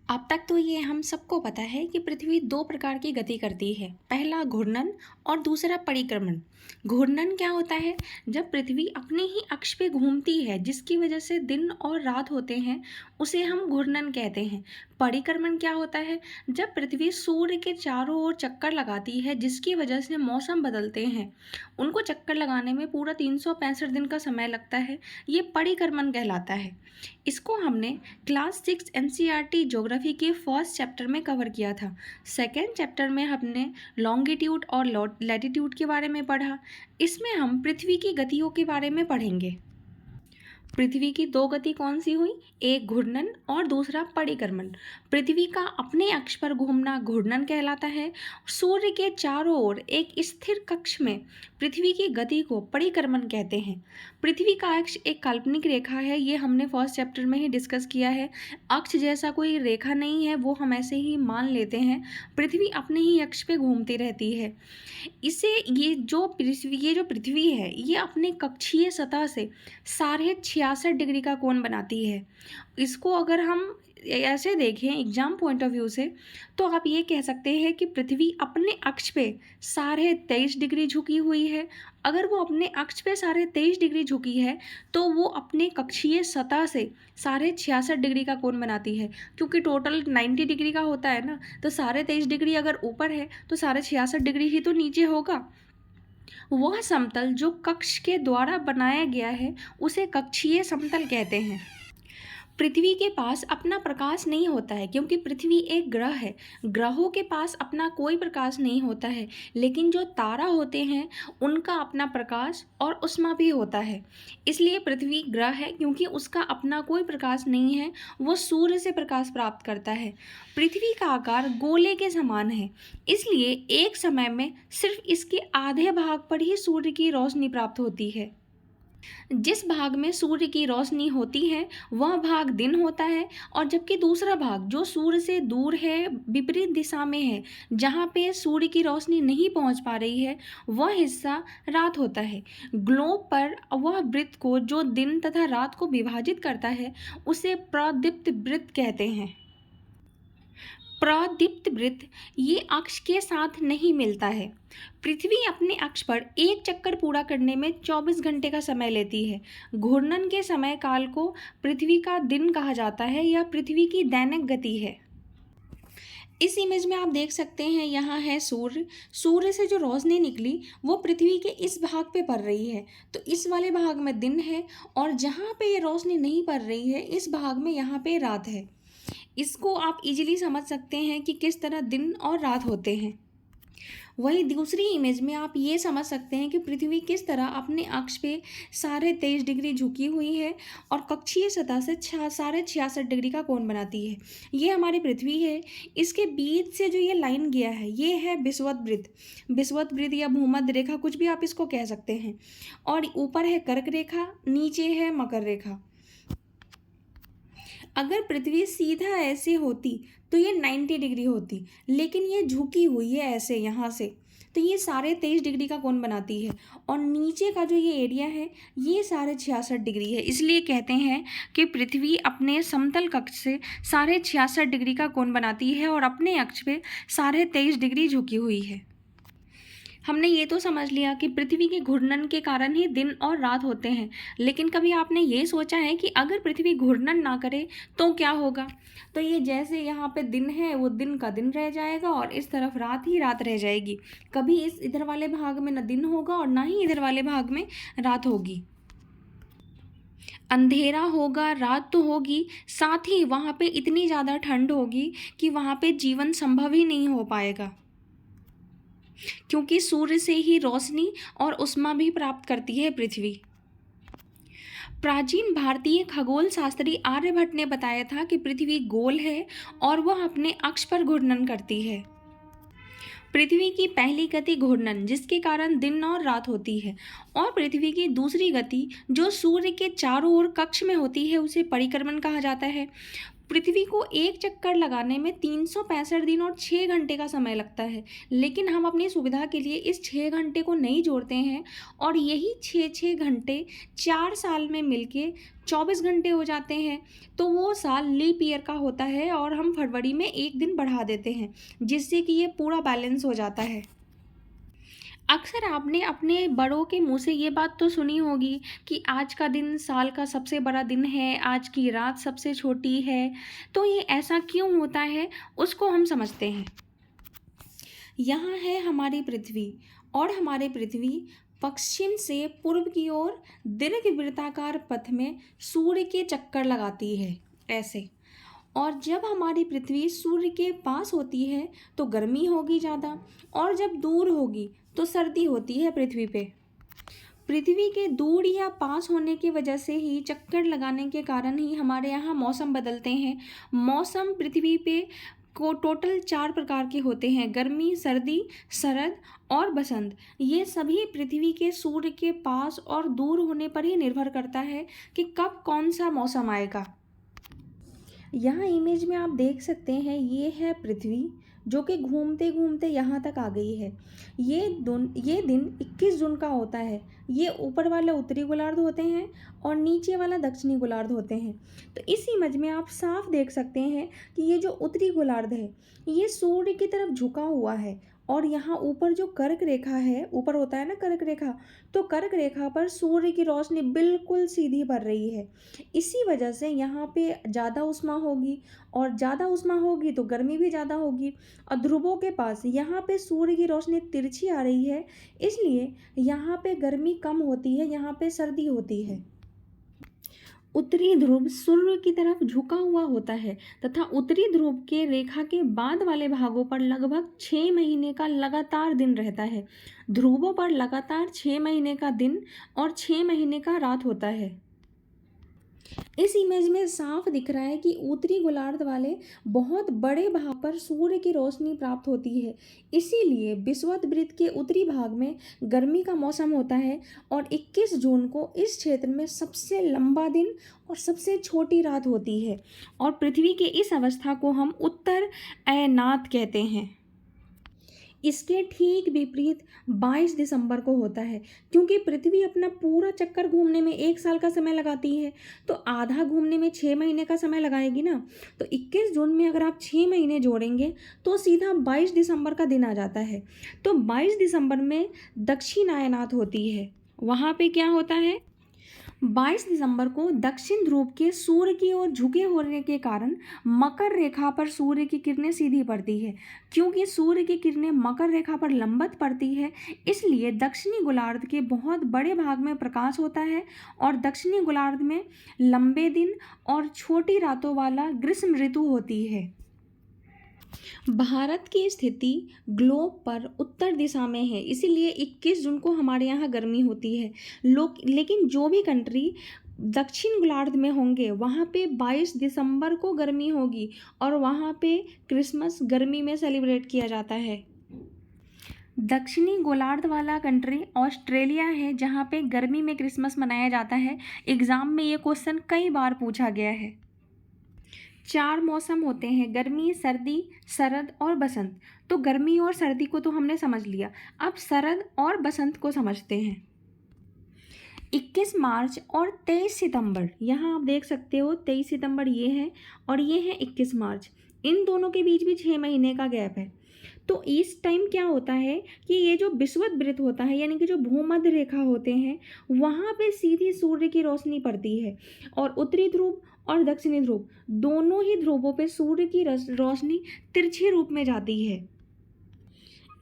अब तक तो ये हम सबको पता है कि पृथ्वी दो प्रकार की गति करती है। पहला घूर्णन और दूसरा परिक्रमण। घूर्णन क्या होता है? जब पृथ्वी अपने ही अक्ष पे घूमती है जिसकी वजह से दिन और रात होते हैं, उसे हम घूर्णन कहते हैं। परिक्रमण क्या होता है? जब पृथ्वी सूर्य के चारों ओर चक्कर लगाती है जिसकी वजह से मौसम बदलते हैं। उनको चक्कर लगाने में पूरा 365 दिन का समय लगता है। ये परिक्रमण कहलाता है। इसको हमने क्लास 6 एनसीईआरटी ज्योग्राफी के फर्स्ट चैप्टर में कवर किया था। सेकेंड चैप्टर में हमने लॉन्गिट्यूड और लैटिट्यूड के बारे में पढ़ा। इसमें हम पृथ्वी की गतियों के बारे में पढ़ेंगे। पृथ्वी की दो गति कौन सी हुई? एक घूर्णन और दूसरा परिक्रमण। पृथ्वी का अपने अक्ष पर घूमना घूर्णन कहलाता है। सूर्य के चारों ओर एक स्थिर कक्ष में पृथ्वी की गति को परिक्रमण कहते हैं। पृथ्वी का अक्ष एक काल्पनिक रेखा है, ये हमने फर्स्ट चैप्टर में ही डिस्कस किया है। अक्ष जैसा कोई रेखा नहीं है, वो हम ऐसे ही मान लेते हैं। पृथ्वी अपने ही अक्ष पे घूमती रहती है। इसे ये जो पृथ्वी है, ये अपने कक्षीय सतह से 66.5 डिग्री का कोण बनाती है। इसको अगर हम ऐसे देखें एग्जाम पॉइंट ऑफ व्यू से, तो आप ये कह सकते हैं कि पृथ्वी अपने अक्ष पे 23.5 डिग्री झुकी हुई है। अगर वो अपने अक्ष पे 23.5 डिग्री झुकी है तो वो अपने कक्षीय सतह से 66.5 डिग्री का कोण बनाती है, क्योंकि टोटल 90 डिग्री का होता है ना। तो 23.5 डिग्री अगर ऊपर है तो 66.5 डिग्री ही तो नीचे होगा। वह समतल जो कक्ष के द्वारा बनाया गया है उसे कक्षीय समतल कहते हैं। पृथ्वी के पास अपना प्रकाश नहीं होता है, क्योंकि पृथ्वी एक ग्रह है। ग्रहों के पास अपना कोई प्रकाश नहीं होता है, लेकिन जो तारा होते हैं उनका अपना प्रकाश और उष्मा भी होता है। इसलिए पृथ्वी ग्रह है, क्योंकि उसका अपना कोई प्रकाश नहीं है, वो सूर्य से प्रकाश प्राप्त करता है। पृथ्वी का आकार गोले के समान है, इसलिए एक समय में सिर्फ इसके आधे भाग पर ही सूर्य की रोशनी प्राप्त होती है। जिस भाग में सूर्य की रोशनी होती है वह भाग दिन होता है, और जबकि दूसरा भाग जो सूर्य से दूर है, विपरीत दिशा में है, जहाँ पे सूर्य की रोशनी नहीं पहुँच पा रही है, वह हिस्सा रात होता है। ग्लोब पर वह वृत्त को जो दिन तथा रात को विभाजित करता है उसे प्रदीप्त वृत्त कहते हैं। प्रदीप्त वृत्त ये अक्ष के साथ नहीं मिलता है। पृथ्वी अपने अक्ष पर एक चक्कर पूरा करने में 24 घंटे का समय लेती है। घूर्णन के समय काल को पृथ्वी का दिन कहा जाता है या पृथ्वी की दैनिक गति है। इस इमेज में आप देख सकते हैं, यहाँ है सूर्य। सूर्य से जो रोशनी निकली वो पृथ्वी के इस भाग पे पड़ रही है, तो इस वाले भाग में दिन है, और जहाँ पे ये रोशनी नहीं पड़ रही है इस भाग में यहाँ पे रात है। इसको आप इजीली समझ सकते हैं कि किस तरह दिन और रात होते हैं। वहीं दूसरी इमेज में आप ये समझ सकते हैं कि पृथ्वी किस तरह अपने अक्ष पे 23.5 डिग्री झुकी हुई है और कक्षीय सतह से 66.5 डिग्री का कोण बनाती है। ये हमारी पृथ्वी है। इसके बीच से जो ये लाइन गया है ये है विषुवत वृत्त। विषुवत वृत्त या भूमध्य रेखा, कुछ भी आप इसको कह सकते हैं। और ऊपर है कर्क रेखा, नीचे है मकर रेखा। अगर पृथ्वी सीधा ऐसे होती तो ये 90 डिग्री होती, लेकिन ये झुकी हुई है ऐसे यहाँ से, तो ये 23.5 डिग्री का कोण बनाती है। और नीचे का जो ये एरिया है ये 66.5 डिग्री है। इसलिए कहते हैं कि पृथ्वी अपने समतल कक्ष से 66.5 डिग्री का कोण बनाती है और अपने अक्ष पे 23.5 डिग्री झुकी हुई है। हमने ये तो समझ लिया कि पृथ्वी के घूर्णन के कारण ही दिन और रात होते हैं, लेकिन कभी आपने ये सोचा है कि अगर पृथ्वी घूर्णन ना करे तो क्या होगा? तो ये जैसे यहाँ पे दिन है वो दिन का दिन रह जाएगा और इस तरफ रात ही रात रह जाएगी। कभी इस इधर वाले भाग में न दिन होगा और ना ही इधर वाले भाग में रात होगी। अंधेरा होगा, रात तो होगी, साथ ही वहाँ पे इतनी ज़्यादा ठंड होगी कि वहाँ पे जीवन संभव ही नहीं हो पाएगा, क्योंकि सूर्य से ही रोशनी और ऊष्मा भी प्राप्त करती है पृथ्वी। प्राचीन भारतीय खगोल शास्त्री आर्यभट्ट ने बताया था कि पृथ्वी गोल है और वह अपने अक्ष पर घूर्णन करती है। पृथ्वी की पहली गति घूर्णन, जिसके कारण दिन और रात होती है, और पृथ्वी की दूसरी गति जो सूर्य के चारों ओर कक्ष में होती है उसे परिक्रमण कहा जाता है। पृथ्वी को एक चक्कर लगाने में 365 दिन और 6 घंटे का समय लगता है, लेकिन हम अपनी सुविधा के लिए इस 6 घंटे को नहीं जोड़ते हैं और यही 6-6 घंटे 4 साल में मिलके 24 घंटे हो जाते हैं। तो वो साल लीप ईयर का होता है और हम फरवरी में 1 दिन बढ़ा देते हैं, जिससे कि ये पूरा बैलेंस हो जाता है। अक्सर आपने अपने बड़ों के मुँह से ये बात तो सुनी होगी कि आज का दिन साल का सबसे बड़ा दिन है, आज की रात सबसे छोटी है। तो ये ऐसा क्यों होता है, उसको हम समझते हैं। यहाँ है हमारी पृथ्वी और हमारी पृथ्वी पश्चिम से पूर्व की ओर दीर्घवृत्ताकार पथ में सूर्य के चक्कर लगाती है, ऐसे। और जब हमारी पृथ्वी सूर्य के पास होती है तो गर्मी होगी ज़्यादा, और जब दूर होगी तो सर्दी होती है पृथ्वी पे। पृथ्वी के दूर या पास होने की वजह से ही, चक्कर लगाने के कारण ही हमारे यहाँ मौसम बदलते हैं। मौसम पृथ्वी पे को टोटल 4 प्रकार के होते हैं: गर्मी, सर्दी, शरद और बसंत। ये सभी पृथ्वी के सूर्य के पास और दूर होने पर ही निर्भर करता है कि कब कौन सा मौसम आएगा। यहाँ इमेज में आप देख सकते हैं, ये है पृथ्वी जो कि घूमते घूमते यहाँ तक आ गई है। ये दिन 21 जून का होता है। ये ऊपर वाले उत्तरी गोलार्ध होते हैं और नीचे वाला दक्षिणी गोलार्ध होते हैं। तो इस इमेज में आप साफ देख सकते हैं कि ये जो उत्तरी गोलार्ध है ये सूर्य की तरफ झुका हुआ है, और यहाँ ऊपर जो कर्क रेखा है, ऊपर होता है ना कर्क रेखा, तो कर्क रेखा पर सूर्य की रोशनी बिल्कुल सीधी पड़ रही है। इसी वजह से यहाँ पे ज़्यादा उष्मा होगी, और ज़्यादा उष्मा होगी तो गर्मी भी ज़्यादा होगी। और ध्रुवों के पास यहाँ पे सूर्य की रोशनी तिरछी आ रही है, इसलिए यहाँ पे गर्मी कम होती है, यहाँ पे सर्दी होती है। उत्तरी ध्रुव सूर्य की तरफ झुका हुआ होता है तथा उत्तरी ध्रुव के रेखा के बाद वाले भागों पर लगभग 6 महीने का लगातार दिन रहता है। ध्रुवों पर लगातार 6 महीने का दिन और 6 महीने का रात होता है। इस इमेज में साफ दिख रहा है कि उत्तरी गोलार्ध वाले बहुत बड़े भाग पर सूर्य की रोशनी प्राप्त होती है, इसीलिए विषुवत के उत्तरी भाग में गर्मी का मौसम होता है और 21 जून को इस क्षेत्र में सबसे लंबा दिन और सबसे छोटी रात होती है। और पृथ्वी के इस अवस्था को हम उत्तर अयनात कहते हैं। इसके ठीक विपरीत 22 दिसंबर को होता है, क्योंकि पृथ्वी अपना पूरा चक्कर घूमने में 1 साल का समय लगाती है, तो आधा घूमने में 6 महीने का समय लगाएगी ना। तो 21 जून में अगर आप 6 महीने जोड़ेंगे तो सीधा 22 दिसंबर का दिन आ जाता है। तो 22 दिसंबर में दक्षिणायनात होती है। वहाँ पे क्या होता है, 22 दिसंबर को दक्षिण ध्रुव के सूर्य की ओर झुके होने के कारण मकर रेखा पर सूर्य की किरणें सीधी पड़ती है। क्योंकि सूर्य की किरणें मकर रेखा पर लंबवत पड़ती है, इसलिए दक्षिणी गोलार्ध के बहुत बड़े भाग में प्रकाश होता है और दक्षिणी गोलार्ध में लंबे दिन और छोटी रातों वाला ग्रीष्म ऋतु होती है। भारत की स्थिति ग्लोब पर उत्तर दिशा में है, इसीलिए 21 जून को हमारे यहाँ गर्मी होती है। लेकिन जो भी कंट्री दक्षिण गोलार्ध में होंगे वहाँ पे 22 दिसंबर को गर्मी होगी और वहाँ पे क्रिसमस गर्मी में सेलिब्रेट किया जाता है। दक्षिणी गोलार्ध वाला कंट्री ऑस्ट्रेलिया है, जहाँ पे गर्मी में क्रिसमस मनाया जाता है। एग्ज़ाम में ये क्वेश्चन कई बार पूछा गया है। 4 मौसम होते हैं: गर्मी, सर्दी, शरद और बसंत। तो गर्मी और सर्दी को तो हमने समझ लिया, अब शरद और बसंत को समझते हैं। 21 मार्च और 23 सितंबर, यहाँ आप देख सकते हो 23 सितंबर ये है और ये है 21 मार्च। इन दोनों के बीच भी 6 महीने का गैप है। तो इस टाइम क्या होता है कि ये जो विषुवत होता है, यानी कि जो भूमध्य रेखा होते हैं, वहाँ पे सीधी सूर्य की रोशनी पड़ती है और उत्तरी ध्रुव और दक्षिणी ध्रुव दोनों ही ध्रुवों पे सूर्य की रोशनी तिरछे रूप में जाती है।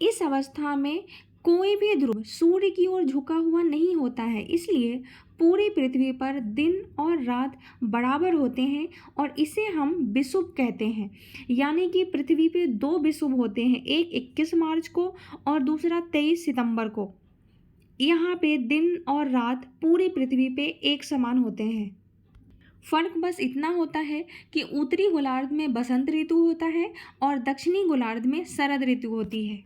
इस अवस्था में कोई भी ध्रुव सूर्य की ओर झुका हुआ नहीं होता है, इसलिए पूरी पृथ्वी पर दिन और रात बराबर होते हैं और इसे हम विषुव कहते हैं। यानी कि पृथ्वी पे 2 विषुव होते हैं, एक 21 मार्च को और दूसरा 23 सितंबर को। यहाँ पे दिन और रात पूरी पृथ्वी पे एक समान होते हैं। फर्क बस इतना होता है कि उत्तरी गोलार्ध में बसंत ऋतु होता है और दक्षिणी गोलार्ध में शरद ऋतु होती है।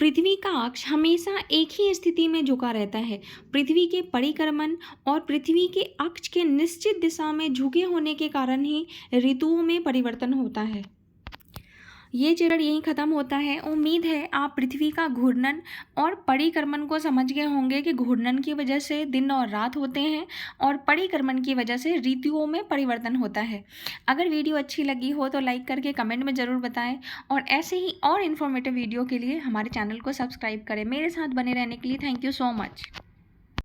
पृथ्वी का अक्ष हमेशा एक ही स्थिति में झुका रहता है। पृथ्वी के परिक्रमण और पृथ्वी के अक्ष के निश्चित दिशा में झुके होने के कारण ही ऋतुओं में परिवर्तन होता है। ये चैप्टर यहीं ख़त्म होता है। उम्मीद है आप पृथ्वी का घूर्णन और परिक्रमण को समझ गए होंगे कि घूर्णन की वजह से दिन और रात होते हैं और परिक्रमण की वजह से ऋतुओं में परिवर्तन होता है। अगर वीडियो अच्छी लगी हो तो लाइक करके कमेंट में ज़रूर बताएं और ऐसे ही और इन्फॉर्मेटिव वीडियो के लिए हमारे चैनल को सब्सक्राइब करें। मेरे साथ बने रहने के लिए थैंक यू सो मच।